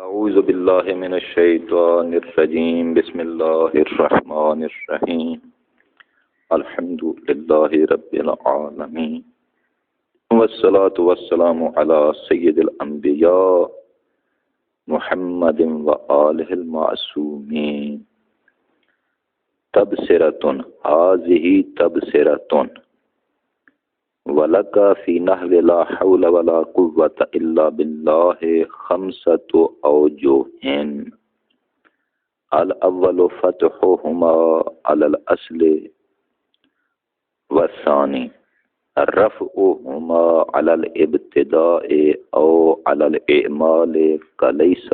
اعوذ باللہ من الشیطان الرجیم بسم اللہ الرحمن الرحیم الحمد للہ رب العالمین والصلاة والسلام علی سید الانبیاء محمد وآلہ المعصومین تبصرۃ هذه تبصرۃ وَلَكَ فِي نَحْوِ لَا حَوْلَ وَلَا قُوَّةَ إِلَّا بِاللَّهِ خَمْسَةُ أَوْجُهٍ الْأَوَّلُ فَتْحُهُمَا عَلَى الْأَصْلِ وَالثَّانِي رَفْعُهُمَا عَلَى الْإِبْتِدَاءِ أَوْ عَلَى الْإِعْمَالِ كَلَيْسَ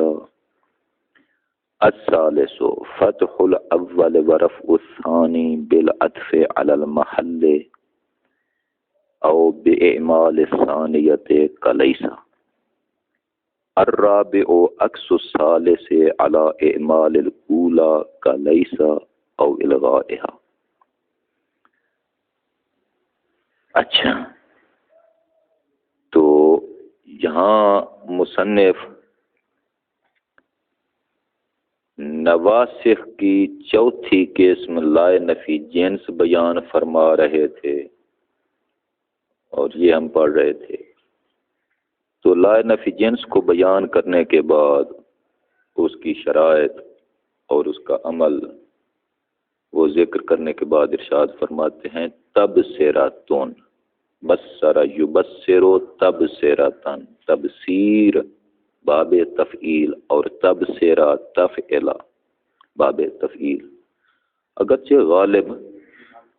الثالث فتح الأول ورفع الثاني بالعطف على المحل او بإعمال الثانية كليس الرابع عكس الثالث على إعمال الأولى كليس او إلغائها. اچھا، تو یہاں مصنف نواسخ کی چوتھی قسم لائے نفی جنس بیان فرما رہے تھے اور یہ ہم پڑھ رہے تھے. تو لائے نفی جنس کو بیان کرنے کے بعد اس کی شرائط اور اس کا عمل وہ ذکر کرنے کے بعد ارشاد فرماتے ہیں تبصرۃ بصر یبصر تبصرۃ، تبصیر باب تفعیل اور تبصرہ تفعیل باب تفعیل. اگرچہ غالب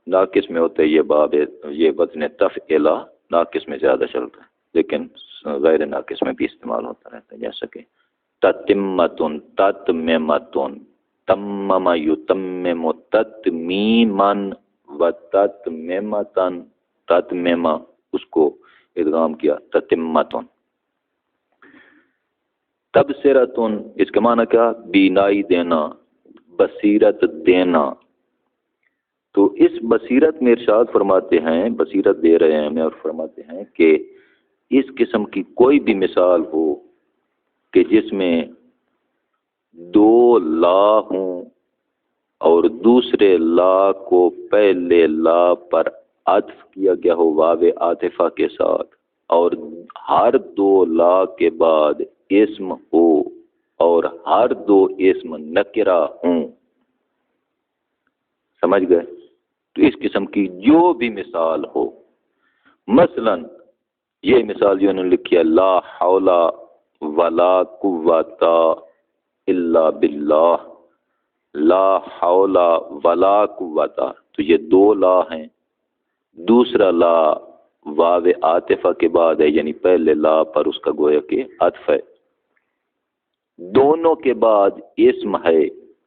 ناقص میں ہوتا ہے یہ باب، یہ وزن تفعیل ناقص میں زیادہ چلتا ہے، لیکن غیر ناقص میں بھی استعمال ہوتا رہتا ہے، جیسا کہ تتمتن تتممتن تمم یتمم تتمیمن و تتممتن تتمم، اس کو ادغام کیا تتمتن. تبصرتن اس کے معنی کیا؟ بینائی دینا، بصیرت دینا. تو اس بصیرت میں ارشاد فرماتے ہیں، بصیرت دے رہے ہیں ہمیں اور فرماتے ہیں کہ اس قسم کی کوئی بھی مثال ہو کہ جس میں دو لا ہوں اور دوسرے لا کو پہلے لا پر عطف کیا گیا ہو واو عاطفہ کے ساتھ، اور ہر دو لا کے بعد اسم ہو اور ہر دو اسم نکرہ ہوں. سمجھ گئے؟ تو اس قسم کی جو بھی مثال ہو، مثلا یہ مثال جو انہوں نے لکھی ہے لا حول ولا قوت الا باللہ، لا حول ولا قوت، تو یہ دو لا ہیں. دوسرا لا واو عاطفہ کے بعد ہے، یعنی پہلے لا پر اس کا گویا کہ عطف ہے. دونوں کے بعد اسم ہے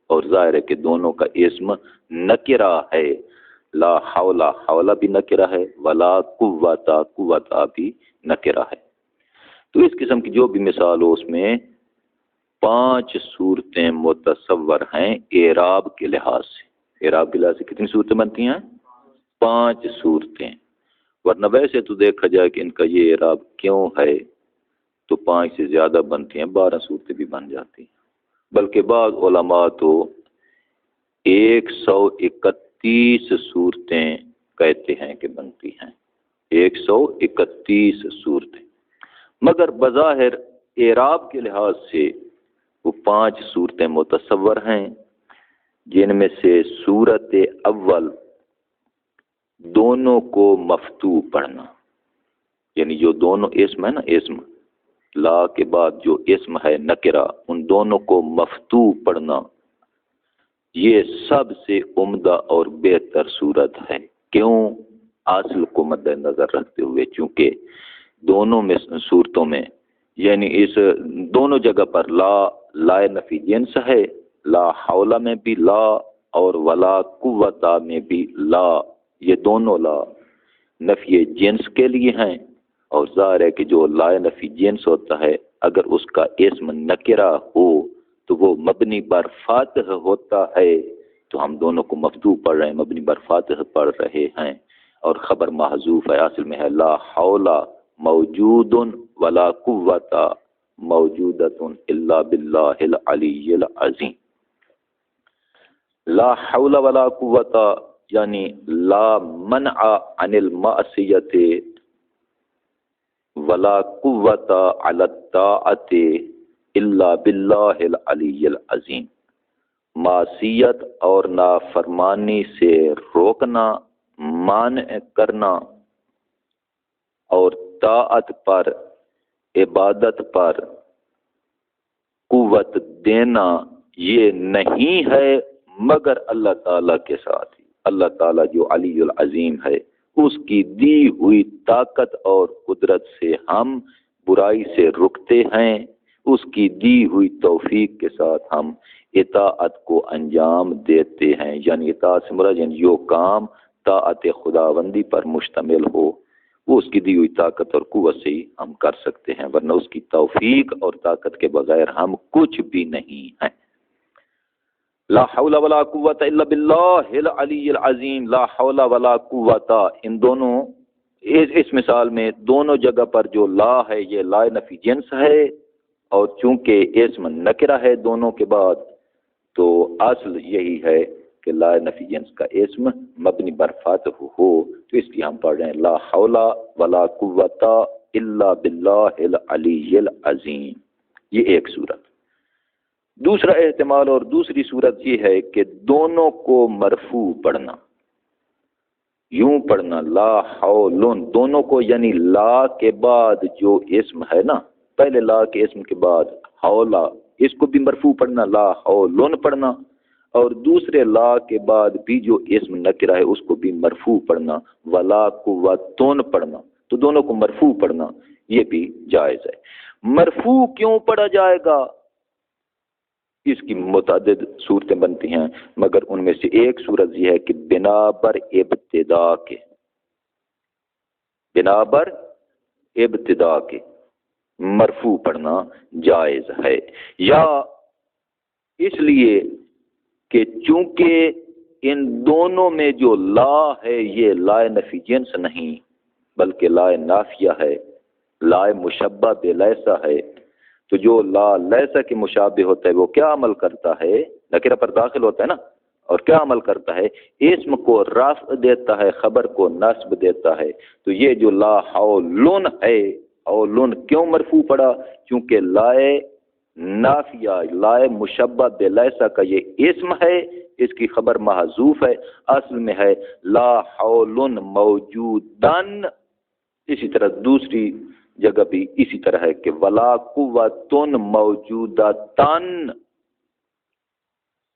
اور ظاہر ہے کہ دونوں کا اسم نکرہ ہے. لا حول حول بھی نکرہ ہے، ولا قوت قوت بھی نکرہ ہے. تو اس قسم کی جو بھی مثال ہو، اس میں 5 صورتیں متصور ہیں اعراب کے لحاظ سے. اعراب کے لحاظ سے کتنی صورتیں بنتی ہیں؟ 5 صورتیں. ورنہ ویسے تو دیکھا جائے کہ ان کا یہ اعراب کیوں ہے تو 5 سے زیادہ بنتی ہیں، 12 صورتیں بھی بن جاتی ہیں. بلکہ بعض علماء تو 131 صورتیں کہتے ہیں کہ بنتی ہیں، 131 صورتیں. مگر بظاہر اعراب کے لحاظ سے وہ 5 صورتیں متصور ہیں، جن میں سے صورت اول دونوں کو مفتوح پڑھنا، یعنی جو دونوں اسم ہے نا، اسم لا کے بعد جو اسم ہے نکرہ، ان دونوں کو مفتوح پڑھنا، یہ سب سے عمدہ اور بہتر صورت ہے. کیوں؟ اصل کو مد نظر رکھتے ہوئے، چونکہ دونوں میں صورتوں میں یعنی اس دونوں جگہ پر لا نفی جنس ہے، لا حول میں بھی لا اور ولا قوت میں بھی لا. یہ دونوں لا نفی جنس کے لیے ہیں، اور ظاہر ہے کہ جو لا نفی جنس ہوتا ہے اگر اس کا اسم نکرہ ہو تو وہ مبنی بر فاتح ہوتا ہے. تو ہم دونوں کو مفتوح پڑھ رہے ہیں، مبنی بر فاتح پڑھ رہے ہیں، اور خبر محذوف ہے، اصل میں ہے لا حول موجود ولا قوت موجودۃ الا باللہ العلی العظیم۔ لا حول ولا قوت یعنی لا منع عن المعصیت ولا قوت علی الطاعت الا باللہ العلی العظیم۔ معصیت اور نافرمانی سے روکنا، مانع کرنا اور طاعت پر، عبادت پر قوت دینا یہ نہیں ہے مگر اللہ تعالیٰ کے ساتھ ہی۔ اللہ تعالیٰ جو علی العظیم ہے اس کی دی ہوئی طاقت اور قدرت سے ہم برائی سے رکتے ہیں، اس کی دی ہوئی توفیق کے ساتھ ہم اطاعت کو انجام دیتے ہیں۔ یعنی اطاعت سے مراد یعنی جو کام طاعت خداوندی پر مشتمل ہو وہ اس کی دی ہوئی طاقت اور قوت سے ہی ہم کر سکتے ہیں، ورنہ اس کی توفیق اور طاقت کے بغیر ہم کچھ بھی نہیں ہیں۔ لا حول ولا قوت الا باللہ العلی العظیم۔ لا حول ولا قوت، ان دونوں اس مثال میں دونوں جگہ پر جو لا ہے یہ لا نفی جنس ہے، اور چونکہ اسم نکرہ ہے دونوں کے بعد تو اصل یہی ہے کہ لا نفی جنس کا اسم مبنی بر فاتح ہو، تو اس لیے ہم پڑھ رہے ہیں لا حول ولا قوت الا باللہ العلی العظیم۔ یہ ایک صورت۔ دوسرا احتمال اور دوسری صورت یہ ہے کہ دونوں کو مرفوع پڑھنا، یوں پڑھنا لا حولن، دونوں کو یعنی لا کے بعد جو اسم ہے نا، پہلے لا کے اسم کے بعد حولا، اس کو بھی مرفوع پڑھنا، لا حولن پڑھنا، اور دوسرے لا کے بعد بھی جو اسم نکرہ ہے اس کو بھی مرفوع پڑھنا، ولا قوتن پڑھنا، تو دونوں کو مرفوع پڑھنا یہ بھی جائز ہے۔ مرفوع کیوں پڑھا جائے گا؟ اس کی متعدد صورتیں بنتی ہیں، مگر ان میں سے ایک صورت یہ ہے کہ بنا بر ابتدا کے، بنا بر ابتدا کے مرفوع پڑھنا جائز ہے، یا اس لیے کہ چونکہ ان دونوں میں جو لا ہے یہ لا نفی جنس نہیں بلکہ لا نافیہ ہے، لا مشبہ بلیسا ہے، تو جو لا لیسا کے مشابہ ہوتا ہے وہ کیا عمل کرتا ہے؟ نکرہ پر داخل ہوتا ہے نا، اور کیا عمل کرتا ہے؟ اسم کو رفع دیتا ہے، خبر کو نصب دیتا ہے۔ تو یہ جو لا حولن ہے، حولن کیوں مرفوع پڑا؟ چونکہ لا نافیہ، لا مشبہ بلیسا کا یہ اسم ہے، اس کی خبر محذوف ہے، اصل میں ہے لا حولن موجودن۔ اسی طرح دوسری جگہ بھی اسی طرح ہے کہ ولا قوتن موجودتن،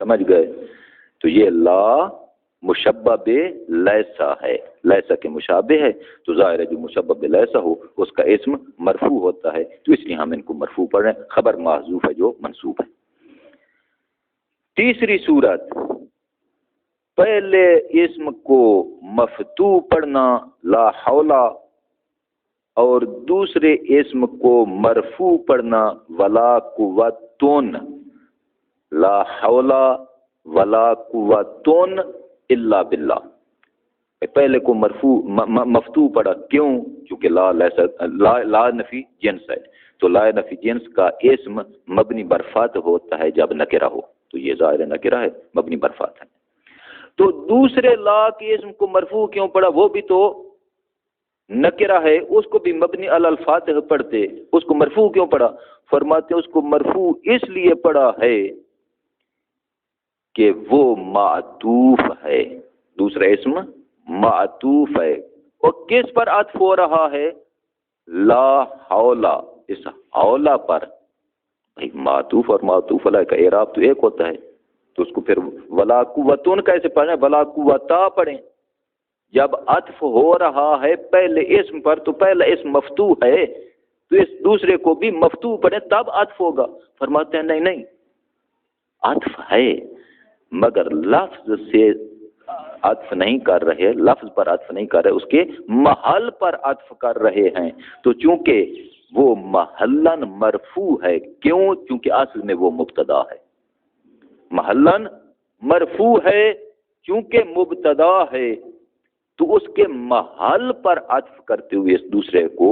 سمجھ گئے؟ تو یہ لا مشبہ بلیسا ہے، لیسا کے مشابہ ہے، تو ظاہر ہے جو مشبہ بلیسا ہو اس کا اسم مرفوع ہوتا ہے، تو اس لیے ہم ان کو مرفوع پڑھ رہے ہیں، خبر محذوف ہے جو منصوب ہے۔ تیسری صورت، پہلے اسم کو مفتوح پڑھنا لا حولا، اور دوسرے اسم کو مرفوع پڑھنا ولا قوتن، لا حول ولا قوتن الا باللہ۔ پہلے کو مفتوح پڑھا کیوں؟ کیونکہ لا نفی جنس ہے، تو لا نفی جنس کا اسم مبنی بر فاتح ہوتا ہے جب نکرہ ہو، تو یہ ظاہر نکرہ ہے، مبنی بر فاتح ہے۔ تو دوسرے لا کے اسم کو مرفوع کیوں پڑھا؟ وہ بھی تو نکرہ ہے، اس کو بھی مبنی علی الفاتح پڑھتے، اس کو مرفوع کیوں پڑھا؟ فرماتے اس کو مرفوع اس لیے پڑھا ہے کہ وہ معطوف ہے، دوسرا اسم معطوف ہے، اور کس پر عطف ہو رہا ہے؟ لا حولا، اس حولا پر۔ معطوف اور معطوف علیہ کا اعراب تو ایک ہوتا ہے، تو اس کو پھر ولا قوتن کیسے پڑھیں؟ ولا قوتا پڑھیں۔ جب عطف ہو رہا ہے پہلے اسم پر تو پہلا اسم مفتوح ہے، تو اس دوسرے کو بھی مفتوح پڑھیں تب عطف ہوگا۔ فرماتے ہیں نہیں، عطف ہے مگر لفظ سے عطف نہیں کر رہے، لفظ پر عطف نہیں کر رہے، اس کے محل پر عطف کر رہے ہیں، تو چونکہ وہ محلن مرفوع ہے، کیوں؟ چونکہ اصل میں وہ مبتدا ہے، محلن مرفوع ہے چونکہ مبتدا ہے، تو اس کے محل پر عطف کرتے ہوئے اس دوسرے کو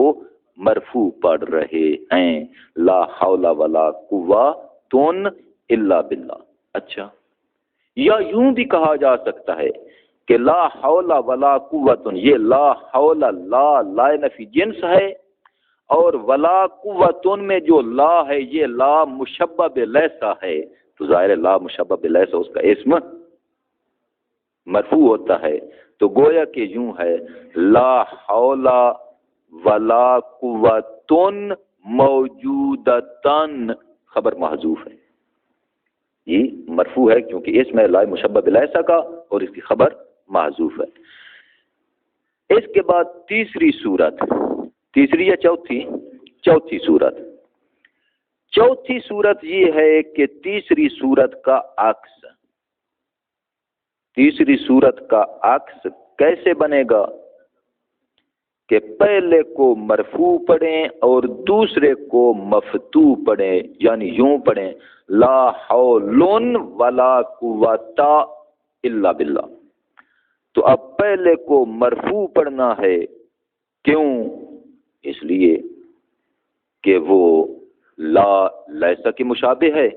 مرفوع پڑھ رہے ہیں لا حول ولا قوت الا باللہ. اچھا، یا یوں بھی کہا جا سکتا ہے کہ لا حول ولا قوت، یہ لا حول لا نفی جنس ہے، اور ولا قوت میں جو لا ہے یہ لا مشبہ بلیسا ہے، تو ظاہر ہے لا مشبہ بلیسا اس کا اسم مرفوع ہوتا ہے. تو گویا کہ یوں ہے لا حول ولا قوت موجودتن، خبر محذوف ہے، یہ مرفوع ہے کیونکہ اس میں لا مشبہ بلیسا کا اور اس کی خبر محذوف ہے. اس کے بعد تیسری صورت، تیسری یا چوتھی صورت. چوتھی صورت یہ ہے کہ تیسری صورت کا عکس. تیسری صورت کا عکس کیسے بنے گا کہ پہلے کو مرفوع پڑھیں اور دوسرے کو مفتوح پڑھیں، یعنی یوں پڑھیں لا حول ولا قوت الا باللہ. تو اب پہلے کو مرفوع پڑھنا ہے، کیوں؟ اس لیے کہ وہ لا لیسا کی مشابہ ہے،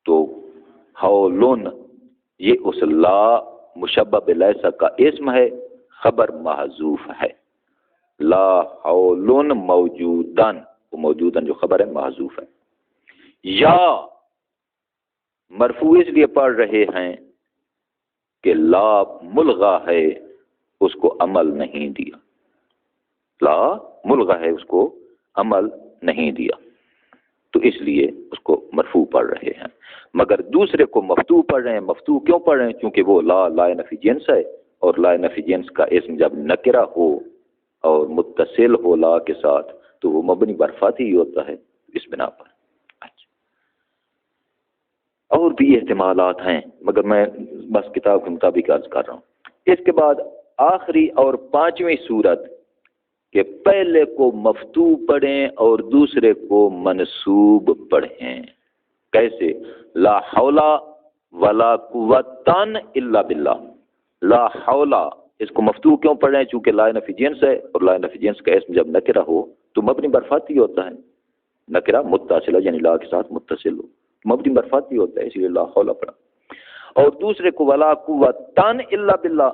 تو حولن یہ اس لا مشبہ بلیسا کا اسم ہے، خبر محذوف ہے. لا حول موجودن، وہ موجودن جو خبر ہے محذوف ہے. یا مرفوع اس لیے پڑھ رہے ہیں کہ لا ملغا ہے، اس کو عمل نہیں دیا. لا ملغا ہے، اس کو عمل نہیں دیا، تو اس لیے اس کو مرفوع پڑھ رہے ہیں. مگر دوسرے کو مفتوح پڑھ رہے ہیں. مفتوح کیوں پڑھ رہے ہیں؟ کیونکہ وہ لا نفی جنس ہے، اور لا نفی جنس کا اسم جب نکرہ ہو اور متصل ہو لا کے ساتھ تو وہ مبنی برفاتی ہی ہوتا ہے، اس بنا پر. اچھا، اور بھی احتمالات ہیں مگر میں بس کتاب کے مطابق عرض کر رہا ہوں. اس کے بعد آخری اور پانچویں صورت کہ پہلے کو مفتوح پڑھیں اور دوسرے کو منصوب پڑھیں. کیسے؟ لا حول ولا قوت الا باللہ. لا حول اس کو مفتوح کیوں پڑھ رہے ہیں؟ چونکہ لا نفی جنس ہے، اور لا نفی جنس کا اسم جب نکرہ ہو تو مبنی برفاتی ہوتا ہے. نکرہ متصلہ یعنی لا کے ساتھ متصل ہو، مبنی برفاتی ہوتا ہے، اسی لیے لا حول پڑھا. اور دوسرے کو ولا قوت الا باللہ،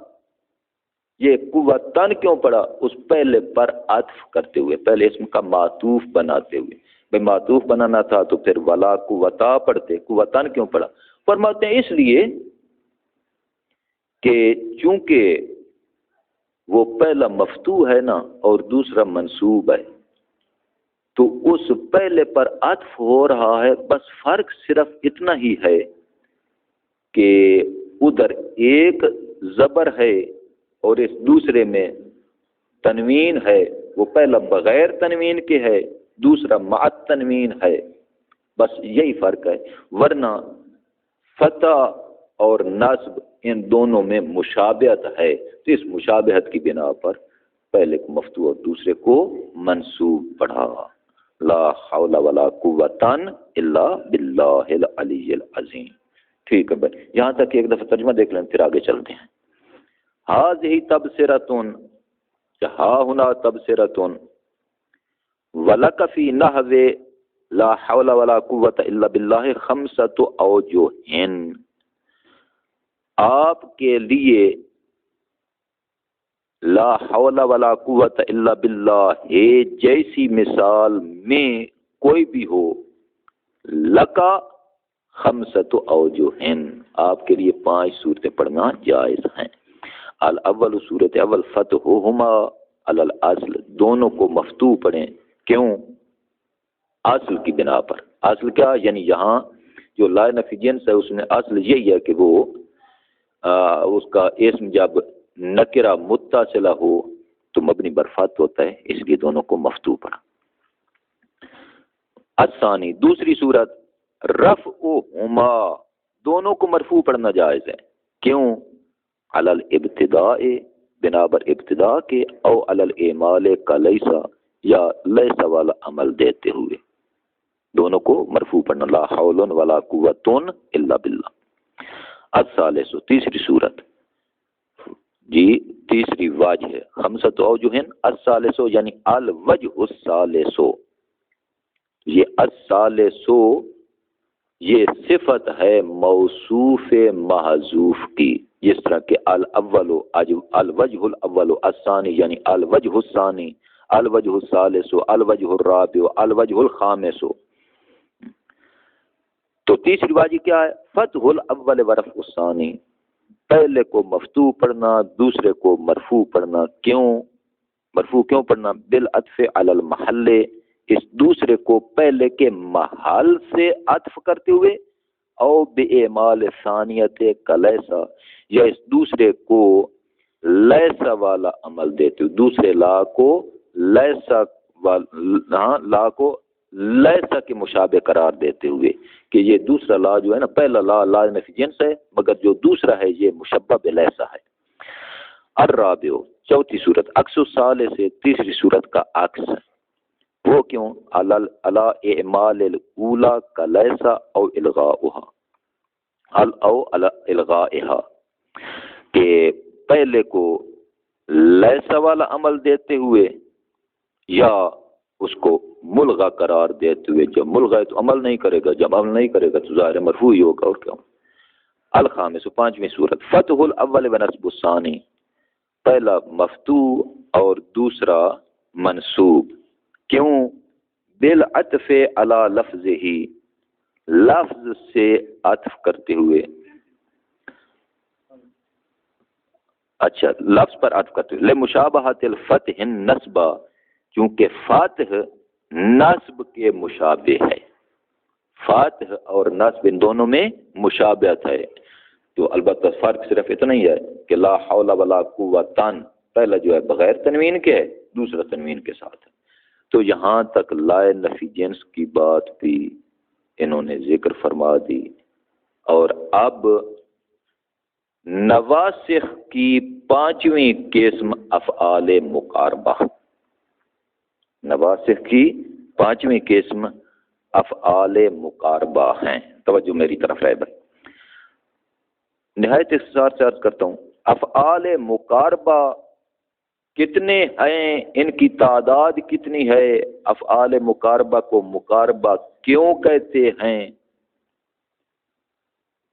یہ قوتن کیوں پڑھا؟ اس پہلے پر عطف کرتے ہوئے، پہلے اسم کا معطوف بناتے ہوئے. بھئی معطوف بنانا تھا تو پھر ولا قوتا پڑھتے، قوتن کیوں پڑھا؟ فرماتے ہیں اس لیے کہ چونکہ وہ پہلا مفتوح ہے نا اور دوسرا منصوب ہے، تو اس پہلے پر عطف ہو رہا ہے. بس فرق صرف اتنا ہی ہے کہ ادھر ایک زبر ہے اور اس دوسرے میں تنوین ہے. وہ پہلا بغیر تنوین کے ہے، دوسرا مع تنوین ہے. بس یہی فرق ہے، ورنہ فتح اور نصب ان دونوں میں مشابہت ہے. تو اس مشابہت کی بنا پر پہلے کو مفتوح اور دوسرے کو منصوب پڑھا. لا حول ولا قوت الا باللہ العلی العظیم. ٹھیک ہے بھائی، یہاں تک ایک دفعہ ترجمہ دیکھ لیں پھر آگے چلتے ہیں. ہذہ تبصرۃ، ہا ہنا تبصرۃ، ولک فی نحو لا حول ولا قوت الا باللہ خمسۃ اوجہ. آپ کے لیے لا حول ولا قوت الا باللہ جیسی مثال میں کوئی بھی ہو، لکا خمسۃ اوجہ، آپ کے لیے 5 صورتیں پڑھنا جائز ہیں. الاول، صورت اول، فتحہما علی الاصل، دونوں کو مفتوح پڑھیں. کیوں؟ اصل کی بنا پر. اصل کیا؟ یعنی یہاں جو لا نفی جنس ہے اس میں اصل یہی ہے کہ وہ اس کا اسم جب نکرہ متصلہ ہو تو مبنی برفات ہوتا ہے، اس لیے دونوں کو مفتوح پڑھا. الثانی، دوسری صورت، رفعہما، دونوں کو مرفوع پڑھنا جائز ہے. کیوں؟ علی الابتداء، بنا بر ابتداء کے، او علی الاعمال کا لیسا، یا لیسا والا عمل دیتے ہوئے دونوں کو مرفوع پڑھنا. لا حول ولا قوت الا باللہ. الثالث، تیسری صورت، جی تیسری واجہ ہے خمسۃ اوجہ الثالث یعنی الوجہ الثالث، یہ الثالث یہ صفت ہے موصوف محذوف کی، جس طرح کہ الاول الوجہ الاول الثانی یعنی الوجہ الثانی الوجہ الثالث الوجہ الرابع الوجہ الخامس۔ تو تیسری واجہ کیا ہے؟ فتح الاول ورفع الثانی، پہلے کو مفتوح پڑھنا دوسرے کو مرفوع پڑھنا۔ کیوں مرفوع کیوں پڑھنا؟ بالعطف علی المحل، اس دوسرے کو پہلے کے محل سے عطف کرتے ہوئے، او باعمال ثانیت کلیسا، یا اس دوسرے کو لیسا والا عمل دیتے ہوئے، دوسرے لا کو لیسا لا کو لیسا کے مشابہ قرار دیتے ہوئے کہ یہ دوسرا لا جو ہے نا، پہلا لا لا نفی جنس ہے، مگر جو دوسرا ہے یہ مشبہ بلیسا ہے۔ الرابع چوتھی صورت عکس الثالث سے تیسری صورت کا عکس، وہ کیوں؟ علی اعمال الاولی کلیسا او الغاؤها او علی الغائها، کہ پہلے کو لیسا والا عمل دیتے ہوئے یا اس کو ملغا قرار دیتے ہوئے۔ جب ملغا ہے تو عمل نہیں کرے گا، جب عمل نہیں کرے گا تو ظاہر مرفوع ہی ہوگا، اور کیا۔ الخامس پانچویں صورت فتح الاول ونصب الثانی، پہلا مفتوح اور دوسرا منصوب۔ کیوں؟ بالعطف علی لفظہ، لفظ سے عطف کرتے ہوئے، اچھا لفظ پر عطف کرتے ہوئے، لمشابہۃ الفتح النصب، کیونکہ فاتح نصب کے مشابہ ہے، فاتح اور نصب ان دونوں میں مشابہت ہے۔ تو البتہ فرق صرف اتنا ہی ہے کہ لا حول ولا قوۃ، پہلا جو ہے بغیر تنوین کے ہے، دوسرا تنوین کے ساتھ ہے۔ تو یہاں تک لائے نفی جنس کی بات بھی انہوں نے ذکر فرما دی، اور اب نواسخ کی پانچویں قسم افعال مقاربہ، نواسخ کی پانچویں قسم افعال مقاربہ ہیں۔ توجہ میری طرف ہے بھائی، نہایت اختصار سے عرض کرتا ہوں، افعال مقاربہ کتنے ہیں، ان کی تعداد کتنی ہے، افعال مقاربہ کو مقاربہ کیوں کہتے ہیں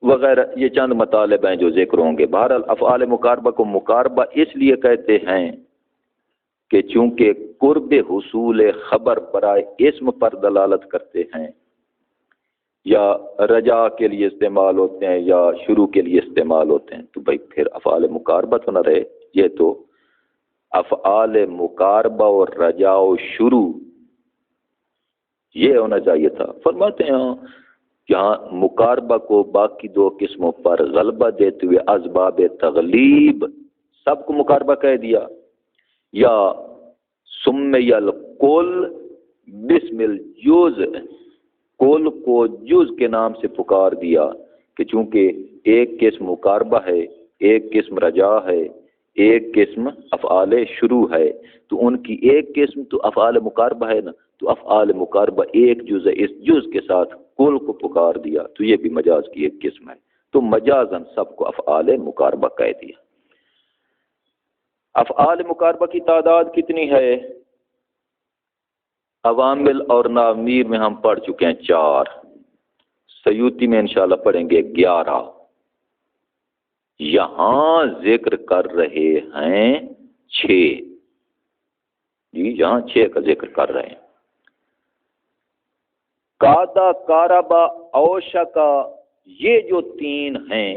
وغیرہ، یہ چند مطالب ہیں جو ذکر ہوں گے۔ بہرحال افعال مقاربہ کو مقاربہ اس لیے کہتے ہیں کہ چونکہ قرب حصول خبر برائے اسم پر دلالت کرتے ہیں، یا رجا کے لیے استعمال ہوتے ہیں یا شروع کے لیے استعمال ہوتے ہیں، تو بھائی پھر افعال مقاربہ تو نہ رہے، یہ تو افعال مقاربہ اور رجا و شروع یہ ہونا چاہیے تھا۔ فرماتے ہیں یہاں مقاربہ کو باقی دو قسموں پر غلبہ دیتے ہوئے اسباب تغلیب سب کو مقاربہ کہہ دیا، یا سمی الکل بسم الجز، کل کو جز کے نام سے پکار دیا، کہ چونکہ ایک قسم مقاربہ ہے، ایک قسم رجا ہے، ایک قسم افعال شروع ہے، تو ان کی ایک قسم تو افعال مقاربہ ہے نا، تو افعال مقاربہ ایک جز ہے، اس جز کے ساتھ کل کو پکار دیا، تو یہ بھی مجاز کی ایک قسم ہے، تو مجازاً سب کو افعال مقاربہ کہہ دیا۔ افعال مقاربہ کی تعداد کتنی ہے؟ عوامل اور نامیر میں ہم پڑھ چکے ہیں 4، سیوطی میں انشاءاللہ پڑھیں گے 11، یہاں ذکر کر رہے ہیں 6، جی یہاں 6 کا ذکر کر رہے ہیں۔ کادا کاربا اوشکا، یہ جو 3 ہیں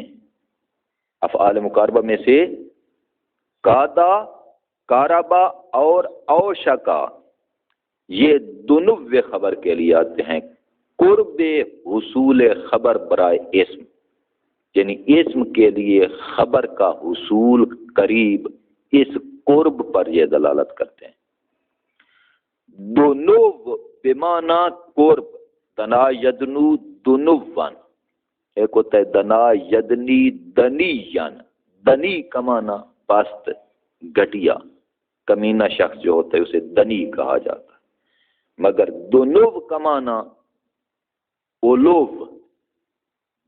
افعال مقاربہ میں سے، کادا کاربا اور اوشکا، یہ دونوں خبر کے لیے آتے ہیں، قرب حصول خبر برائے اسم، یعنی اسم کے لیے خبر کا حصول قریب، اس قرب پر یہ دلالت کرتے ہیں۔ دونو بمعنی قرب، دنا یدنو دنوان، ایک ہوتا ہے دنا یدنی دنیان، دنی کا معنی پست گھٹیا کمینہ شخص جو ہوتا ہے اسے دنی کہا جاتا ہے، مگر دونو کا معنی اولوف،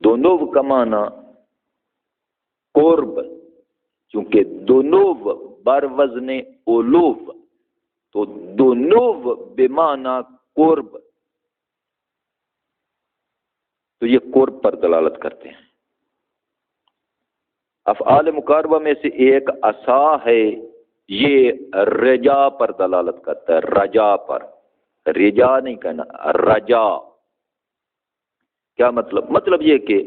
دونو کا معنی قرب، چونکہ دونوو بر وزن اولوو، تو دونوو بمعنی قرب، تو یہ قرب پر دلالت کرتے ہیں۔ افعال مقاربہ میں سے ایک عصا ہے، یہ رجا پر دلالت کرتا ہے، رجا پر، رجا نہیں کہنا، رجا۔ کیا مطلب؟ مطلب یہ کہ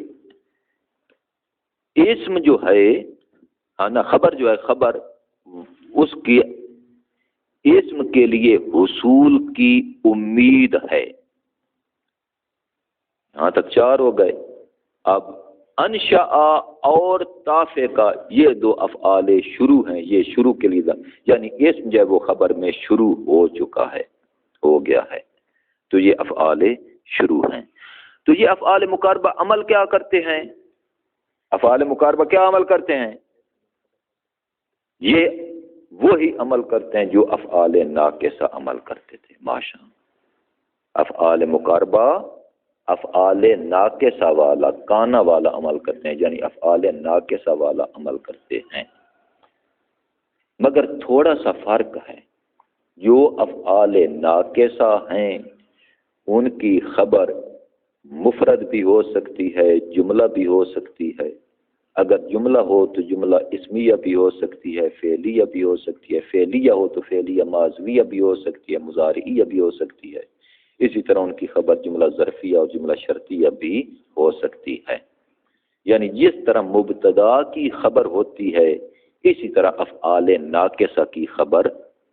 اسم جو ہے نا، خبر جو ہے، خبر اس کی اسم کے لیے حصول کی امید ہے۔ یہاں تک چار ہو گئے۔ اب انشاء اور تافے کا یہ دو افعال شروع ہیں، یہ شروع کے لیے یعنی اسم جو ہے وہ خبر میں شروع ہو چکا ہے، ہو گیا ہے، تو یہ افعال شروع ہیں۔ تو یہ افعال مقاربہ عمل کیا کرتے ہیں؟ افعال مقاربہ کیا عمل کرتے ہیں؟ یہ وہی عمل کرتے ہیں جو افعال ناقصہ عمل کرتے تھے۔ ماشاء اللہ، افعال مقاربہ افعال ناقصہ والا، کانا والا عمل کرتے ہیں، یعنی افعال ناقصہ والا عمل کرتے ہیں۔ مگر تھوڑا سا فرق ہے، جو افعال ناقصہ ہیں ان کی خبر مفرد بھی ہو سکتی ہے، جملہ بھی ہو سکتی ہے۔ اگر جملہ ہو تو جملہ اسمیہ بھی ہو سکتی ہے، فعلیہ بھی ہو سکتی ہے، فعلیہ ہو تو فعلیہ ماضیہ بھی ہو سکتی ہے، مضارعیہ بھی ہو سکتی ہے۔ اسی طرح ان کی خبر جملہ ظرفیہ اور جملہ شرطیہ بھی ہو سکتی ہے۔ یعنی جس طرح مبتدا کی خبر ہوتی ہے، اسی طرح افعال ناقصہ کی خبر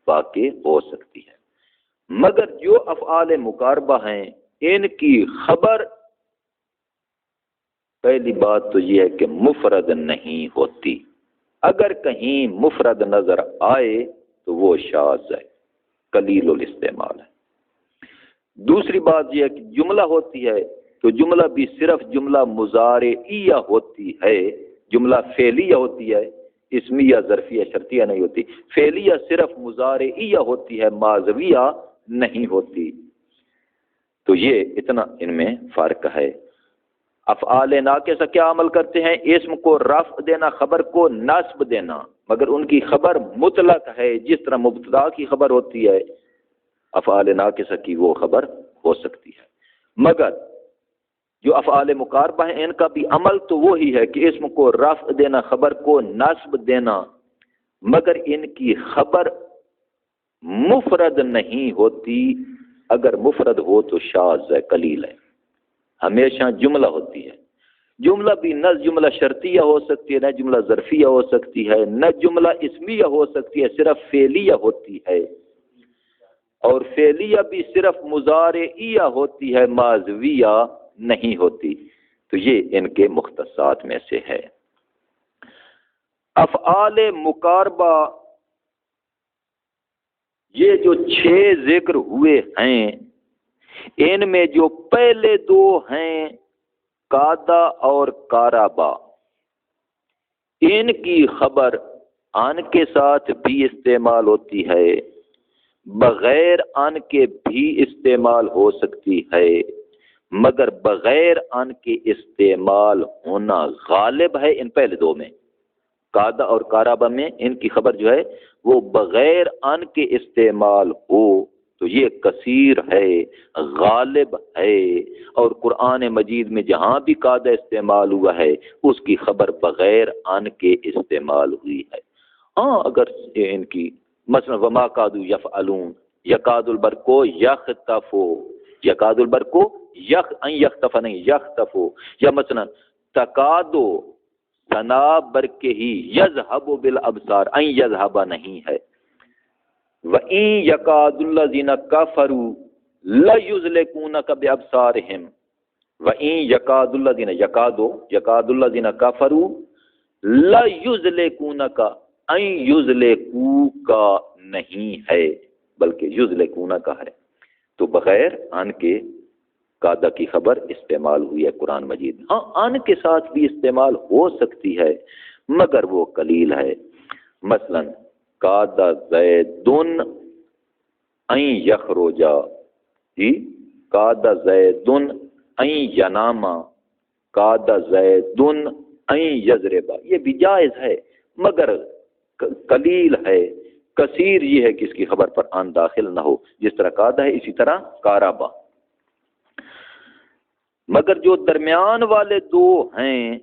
واقع ہو سکتی ہے۔ مگر جو افعال مقاربہ ہیں ان کی خبر، پہلی بات تو یہ ہے کہ مفرد نہیں ہوتی۔ اگر کہیں مفرد نظر آئے تو وہ شاذ ہے، قلیل الاستعمال ہے۔ دوسری بات یہ ہے کہ جملہ ہوتی ہے تو جملہ بھی صرف جملہ مضارعیہ ہوتی ہے، جملہ فعلیہ ہوتی ہے، اسمیہ ظرفیہ شرطیہ نہیں ہوتی۔ فعلیہ صرف مضارعیہ ہوتی ہے، ماضیہ نہیں ہوتی۔ تو یہ اتنا ان میں فرق ہے۔ افعال ناقصہ کیا عمل کرتے ہیں؟ اسم کو رفع دینا، خبر کو نصب دینا، مگر ان کی خبر مطلق ہے، جس طرح مبتدا کی خبر ہوتی ہے افعال ناقصہ کی وہ خبر ہو سکتی ہے۔ مگر جو افعال مقاربہ ہیں ان کا بھی عمل تو وہی ہے کہ اسم کو رفع دینا، خبر کو نصب دینا، مگر ان کی خبر مفرد نہیں ہوتی۔ اگر مفرد ہو تو شاذ ہے، قلیل ہے، ہمیشہ جملہ ہوتی ہے۔ جملہ بھی نہ جملہ شرطیہ ہو سکتی ہے، نہ جملہ ظرفیہ ہو سکتی ہے، نہ جملہ اسمیہ ہو سکتی ہے، صرف فعلیہ ہوتی ہے، اور فعلیہ بھی صرف مضارعیہ ہوتی ہے، ماضیہ نہیں ہوتی۔ تو یہ ان کے مختصات میں سے ہے۔ افعال مقاربہ یہ جو 6 ذکر ہوئے ہیں، ان میں جو پہلے دو ہیں قادہ اور کارابا، ان کی خبر ان کے ساتھ بھی استعمال ہوتی ہے، بغیر ان کے بھی استعمال ہو سکتی ہے، مگر بغیر ان کے استعمال ہونا غالب ہے ان پہلے دو میں۔ قادہ اور کارابا میں ان کی خبر جو ہے وہ بغیر ان کے استعمال ہو تو یہ کثیر ہے، غالب ہے، اور قرآن مجید میں جہاں بھی قادہ استعمال ہوا ہے اس کی خبر بغیر ان کے استعمال ہوئی ہے۔ ہاں اگر ان کی مثلا وما کادو یفعلون، یکاد البرقو یختفو، یکاد البرقو یختف نہیں یختفو، یا مثلا تکادو ثنا برکہ ہی یذہب بالابصار، ان یذہب نہیں ہے، وَإِن يَكَادُ الَّذِينَ كَفَرُوا لَيُزْلِقُونَكَ بِأَبْصَارِهِمْ، وَإِن يَكَادُ الَّذِينَ يَكَادُ الَّذِينَ كَفَرُوا لَيُزْلِقُونَكَ، ان یزلقوک نہیں ہے بلکہ یزلقونک ہے۔ تو بغیر ان کے قادہ کی خبر استعمال ہوئی ہے قرآن مجید میں۔ ہاں ان کے ساتھ بھی استعمال ہو سکتی ہے مگر وہ قلیل ہے۔ مثلا قادہ زیدن ان یخرجا، جی قادہ زیدن ان یناما، قادہ زیدن ان یضربا، یہ بھی جائز ہے مگر قلیل ہے، کثیر یہ ہے کہ اس کی خبر پر آن داخل نہ ہو، جس طرح قادہ ہے اسی طرح کارابا۔ مگر جو درمیان والے دو ہیں،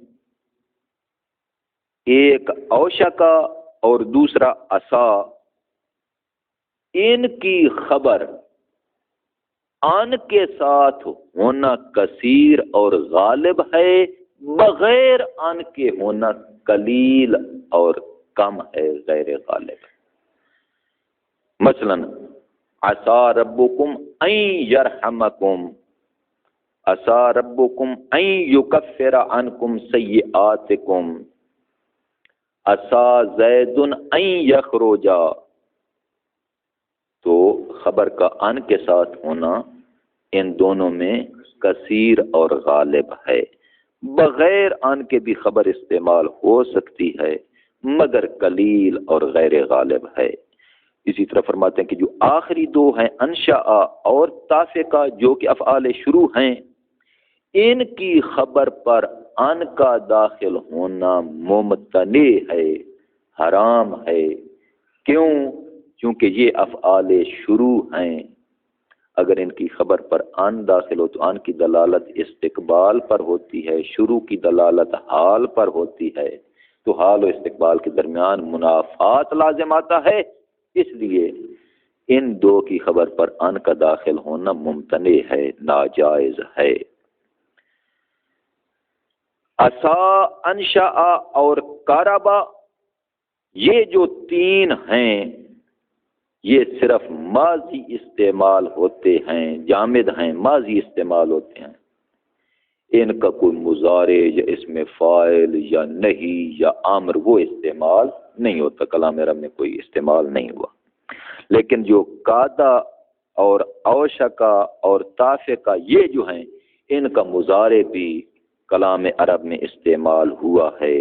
ایک اوشا کا اور دوسرا عصا، ان کی خبر آن کے ساتھ ہونا کثیر اور غالب ہے، بغیر آن کے ہونا قلیل اور کم ہے، غیر غالب۔ مثلا عسى ربكم ان يرحمكم، عسى ربكم ان يكفر عنكم سيئاتكم، عسى زید ان يخرج، تو خبر کا ان کے ساتھ ہونا ان دونوں میں کثیر اور غالب ہے، بغیر ان کے بھی خبر استعمال ہو سکتی ہے مگر قلیل اور غیر غالب ہے۔ اسی طرح فرماتے ہیں کہ جو آخری دو ہیں انشاء اور تافقہ جو کہ افعال شروع ہیں، ان کی خبر پر ان کا داخل ہونا ممتنع ہے، حرام ہے۔ کیوں؟ کیونکہ یہ افعال شروع ہیں، اگر ان کی خبر پر ان داخل ہو تو ان کی دلالت استقبال پر ہوتی ہے، شروع کی دلالت حال پر ہوتی ہے، تو حال و استقبال کے درمیان منافات لازم آتا ہے، اس لیے ان دو کی خبر پر ان کا داخل ہونا ممتنع ہے، ناجائز ہے۔ عسا، انشاء اور کارابا، یہ جو تین ہیں یہ صرف ماضی استعمال ہوتے ہیں، جامد ہیں، ماضی استعمال ہوتے ہیں، ان کا کوئی مضارع یا اسم فاعل یا نہیں یا امر وہ استعمال نہیں ہوتا، کلام عرب میں کوئی استعمال نہیں ہوا۔ لیکن جو قادہ اور اوشکا اور تافقہ یہ جو ہیں ان کا مضارع بھی کلام عرب میں استعمال ہوا ہے۔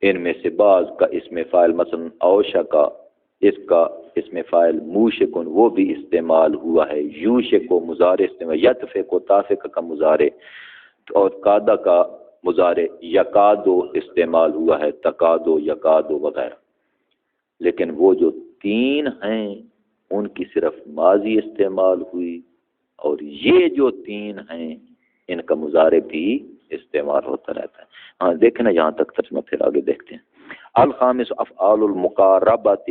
ان میں سے بعض کا اسم فاعل مثلا اوشکا، اس کا اسم فاعل موشکن وہ بھی استعمال ہوا ہے، یوشک کو مضارع استعمال، یتفق کو تافق کا مضارع، اور قادہ کا مضارع یکادو استعمال ہوا ہے، تکادو، یکادو وغیرہ۔ لیکن وہ جو تین ہیں ان کی صرف ماضی استعمال ہوئی، اور یہ جو تین ہیں ان کا مضارع بھی استعمال ہوتا رہتا ہے۔ ہاں دیکھیں نا یہاں تک ترجمہ، پھر آگے دیکھتے ہیں۔ الخامس افعال المقاربۃ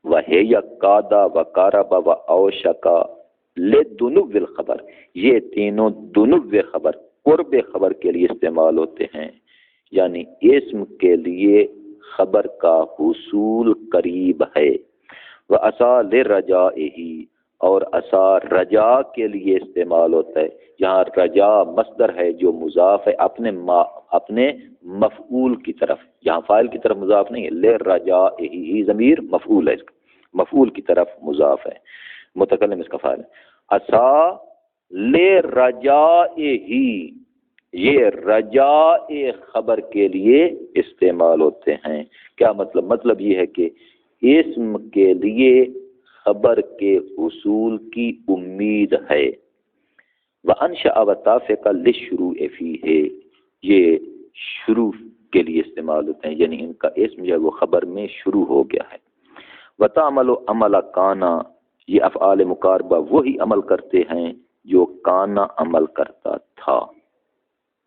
وہی قادہ و کاربہ و اوشکا لدنو الخبر، یہ تینوں دنو خبر، قرب خبر کے لیے استعمال ہوتے ہیں، یعنی اسم کے لیے خبر کا حصول قریب ہے۔ وعسى لرجائه، اور عسى رجا کے لیے استعمال ہوتا ہے، یہاں رجا مصدر ہے جو مضاف ہے اپنے مفعول کی طرف، یہاں فاعل کی طرف مضاف نہیں ہے، لرجائه ضمیر مفعول ہے، اس کا مفعول کی طرف مضاف ہے، متکلم اس کا فاعل ہے۔ عسى لرجائه، یہ رجاء خبر کے لیے استعمال ہوتے ہیں۔ کیا مطلب؟ مطلب یہ ہے کہ اسم کے لیے خبر کے حصول کی امید ہے۔ وَأَنْشَأَ وَتَافِقَ لِلشُّرُوعِ فِيهِ، یہ شروع کے لیے استعمال ہوتے ہیں، یعنی ان کا اسم جو ہے وہ خبر میں شروع ہو گیا ہے۔ وَتَعْمَلُ عَمَلَ کانا، یہ افعال مقاربہ وہی عمل کرتے ہیں جو کانا عمل کرتا تھا،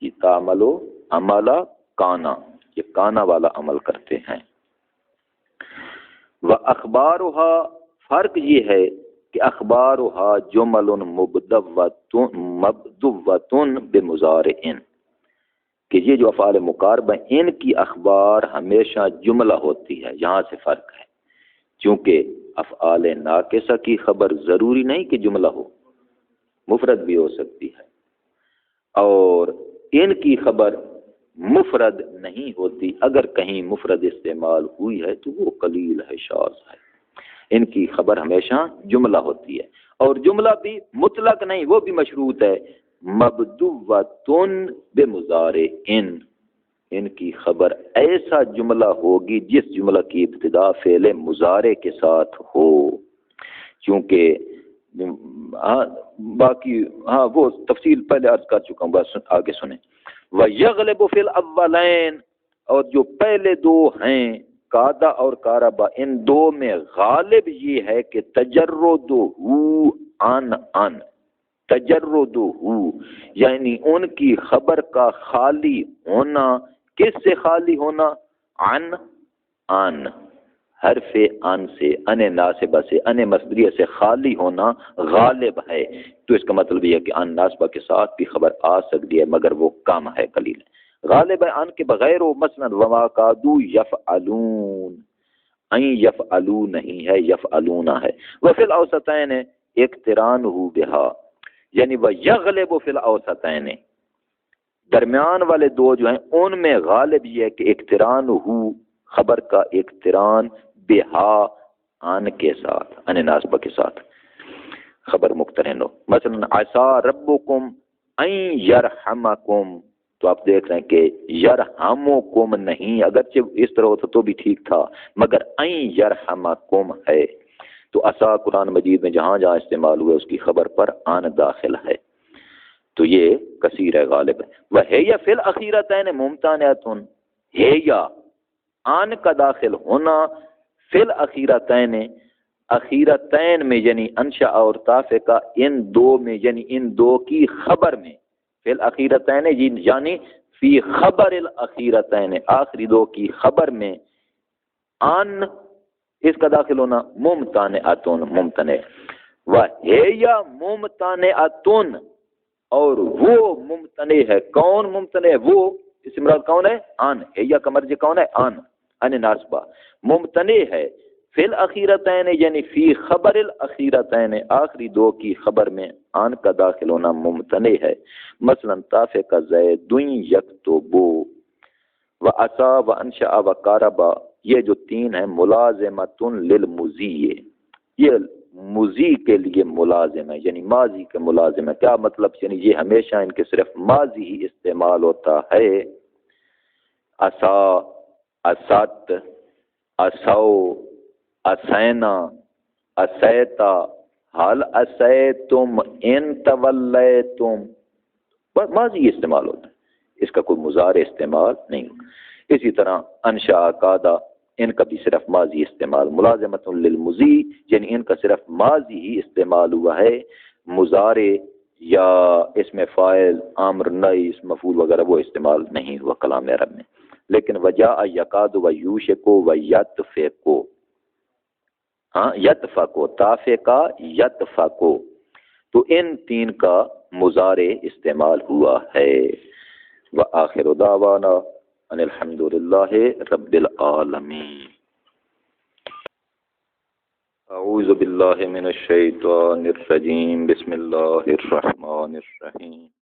یہ تعمل عمل کانا، یہ کانا والا عمل کرتے ہیں۔ وَأَخْبَارُهَا، فرق یہ ہے کہ اخبارها جمل مبدوۃ بمضارع، کہ یہ جو افعال مقاربہ ان کی اخبار ہمیشہ جملہ ہوتی ہے، یہاں سے فرق ہے، چونکہ افعال ناقصہ کی خبر ضروری نہیں کہ جملہ ہو، مفرد بھی ہو سکتی ہے، اور ان کی خبر مفرد نہیں ہوتی، اگر کہیں مفرد استعمال ہوئی ہے تو وہ قلیل ہے، شاذ ہے، ان کی خبر ہمیشہ جملہ ہوتی ہے، اور جملہ بھی مطلق نہیں، وہ بھی مشروط ہے، مبدوۃ بمضارع، ان کی خبر ایسا جملہ ہوگی جس جملہ کی ابتدا فعل مضارع کے ساتھ ہو، کیونکہ باقی وہ تفصیل پہلے عرض کر چکا ہوں، بس آگے سنیں۔ وَيَغْلِبُ فِي الْأَوَّلَيْنِ، اور جو پہلے دو ہیں قادہ اور کاربا، ان دو میں غالب یہ ہے کہ تجردہ عن تجردہ، یعنی ان کی خبر کا خالی ہونا، کس سے خالی ہونا؟ عن حرف ان سے، ان ناصبہ سے، ان مصدریہ سے خالی ہونا غالب ہے۔ تو اس کا مطلب یہ ہے کہ ان ناصبہ کے ساتھ بھی خبر آ سکتی ہے مگر وہ کم ہے، قلیل ہے۔ غالب ہے ان کے بغیر، و مثلا وما کادو یفعلون، این یفعلون نہیں ہے، یفعلون ہے۔ وفی الاوسطین اقترانہ بہا، یعنی وہ یغلب فی الاوسطین، درمیان والے دو جو ہیں ان میں غالب یہ ہے کہ اقتران ہو، خبر کا اقتران، بہا ان کے ساتھ، ان ناسبہ کے ساتھ خبر مقترن ہو۔ مثلا عسى ربکم ان یرحمکم، تو آپ دیکھ رہے ہیں کہ یرحمکم نہیں، اگرچہ اس طرح ہوتا تو بھی ٹھیک تھا، مگر ان یرحمکم ہے۔ تو عسى قرآن مجید میں جہاں جہاں استعمال ہوا اس کی خبر پر ان داخل ہے، تو یہ کثیر ہے، غالب ہے۔ وَهِيَ فِي الْأَخِيرَتَيْنِ مُمْتَنِعَةٌ، ہے یا آن کا داخل ہونا فی الاخیرتین، اخیرتین میں یعنی انشاء اور تافع کا، ان دو میں یعنی ان دو کی خبر میں، فی الاخیرتین یعنی فی خبر الاخیرتین، آخری دو کی خبر میں، آن اس کا داخل ہونا ممتنعۃ، ممتنع، وَهِيَ مُمْتَنِعَةٌ، اور وہ ممتنع ہے۔ کون ممتنع ہے؟ وہ، اس مراد کون ہے؟ ان ہے، یا کا مرجع کون ہے؟ ان ناسبہ ممتنع ہے فی الاخیرتین یعنی فی خبر الاخیرتین، آخری دو کی خبر میں ان کا داخل ہونا ممتنع ہے۔ مثلا تافع کا زید یکتب، وعسى وانشأ وقارب، یہ جو تین ہیں ملازمۃ للمضی، یہ مضی کے لیے ملازم ہے، یعنی ماضی کے ملازم ہے۔ کیا مطلب؟ یعنی یہ ہمیشہ ان کے صرف ماضی ہی استعمال ہوتا ہے۔ اسا، اسات، اسو، اسینا، اسیتا، حل اسیتم ان تولیتم، ماضی استعمال ہوتا ہے، اس کا کوئی مضارع استعمال نہیں۔ اسی طرح انشاء، قادہ، ان کا بھی صرف ماضی استعمال، ملازمۃ للمضی یعنی ان کا صرف ماضی ہی استعمال ہوا ہے، مضارع یا اس میں فاعل، امر، نئی، اسم مفعول وغیرہ وہ استعمال نہیں ہوا کلام عرب میں۔ لیکن وجاء یکاد و یوشک و یتفق، ہاں یتفق، تافع کا یتفق، تو ان تین کا مضارع استعمال ہوا ہے۔ وآخر دعوانا ان الحمد للہ رب العالمین۔ اعوذ باللہ من الشیطان الرجیم، بسم اللہ الرحمن الرحیم۔